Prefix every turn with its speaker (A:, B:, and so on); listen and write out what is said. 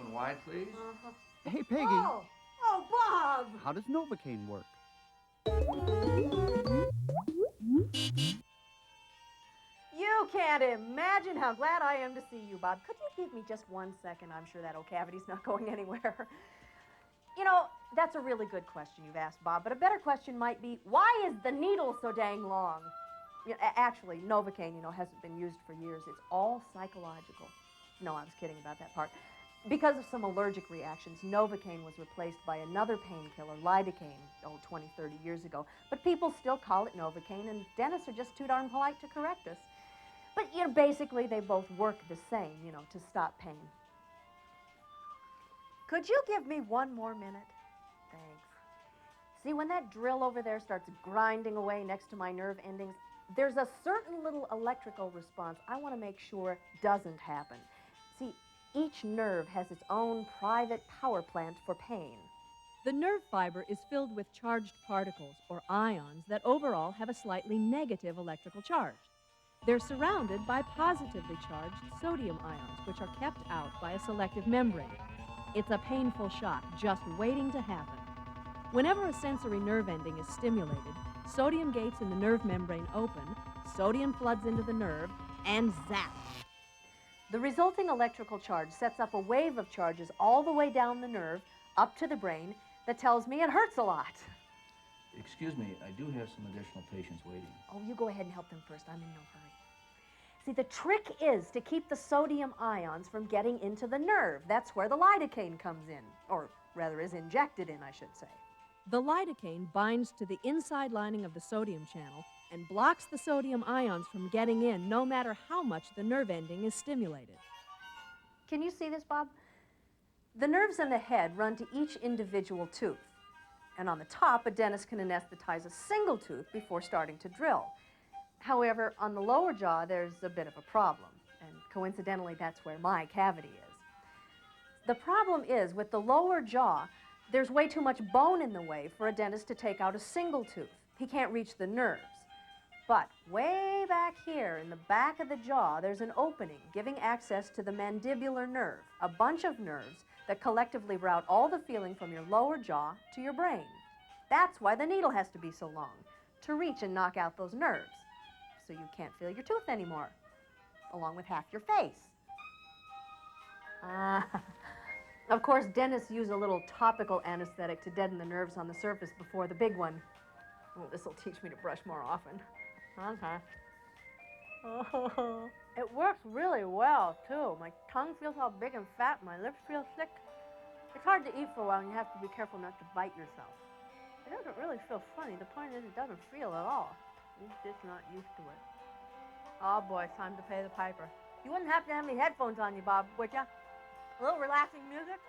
A: one wide, please.
B: Hey, Peggy.
C: Oh, Bob!
B: How does Novocaine work?
C: You can't imagine how glad I am to see you, Bob. Could you give me just 1 second? I'm sure that old cavity's not going anywhere. You know, that's a really good question you've asked, Bob, but a better question might be, why is the needle so dang long? Actually, Novocaine, hasn't been used for years. It's all psychological. No, I was kidding about that part. Because of some allergic reactions, Novocaine was replaced by another painkiller, lidocaine, 20, 30 years ago. But people still call it Novocaine, and dentists are just too darn polite to correct us. But, basically they both work the same, to stop pain. Could you give me 1 more minute? Thanks. See, when that drill over there starts grinding away next to my nerve endings, there's a certain little electrical response I want to make sure doesn't happen. See, each nerve has its own private power plant for pain.
D: The nerve fiber is filled with charged particles, or ions, that overall have a slightly negative electrical charge. They're surrounded by positively charged sodium ions, which are kept out by a selective membrane. It's a painful shock just waiting to happen. Whenever a sensory nerve ending is stimulated, sodium gates in the nerve membrane open, sodium floods into the nerve, and zap!
C: The resulting electrical charge sets up a wave of charges all the way down the nerve, up to the brain, that tells me it hurts a lot.
A: Excuse me, I do have some additional patients waiting.
C: Oh, you go ahead and help them first. I'm in no hurry. See, the trick is to keep the sodium ions from getting into the nerve. That's where the lidocaine comes in, or rather is injected in, I should say.
D: The lidocaine binds to the inside lining of the sodium channel and blocks the sodium ions from getting in no matter how much the nerve ending is stimulated.
C: Can you see this, Bob? The nerves in the head run to each individual tooth. And on the top, a dentist can anesthetize a single tooth before starting to drill. However, on the lower jaw, there's a bit of a problem. And coincidentally, that's where my cavity is. The problem is, with the lower jaw, there's way too much bone in the way for a dentist to take out a single tooth. He can't reach the nerves. But way back here in the back of the jaw, there's an opening giving access to the mandibular nerve, a bunch of nerves that collectively route all the feeling from your lower jaw to your brain. That's why the needle has to be so long, to reach and knock out those nerves, so you can't feel your tooth anymore, along with half your face. Of course, dentists use a little topical anesthetic to deaden the nerves on the surface before the big one. Oh, this will teach me to brush more often. Okay. Oh, it works really well, too. My tongue feels all big and fat, my lips feel thick. It's hard to eat for a while, and you have to be careful not to bite yourself. It doesn't really feel funny. The point is, it doesn't feel at all. You're just not used to it. Oh, boy, it's time to pay the piper. You wouldn't have to have any headphones on you, Bob, would ya? A little relaxing music?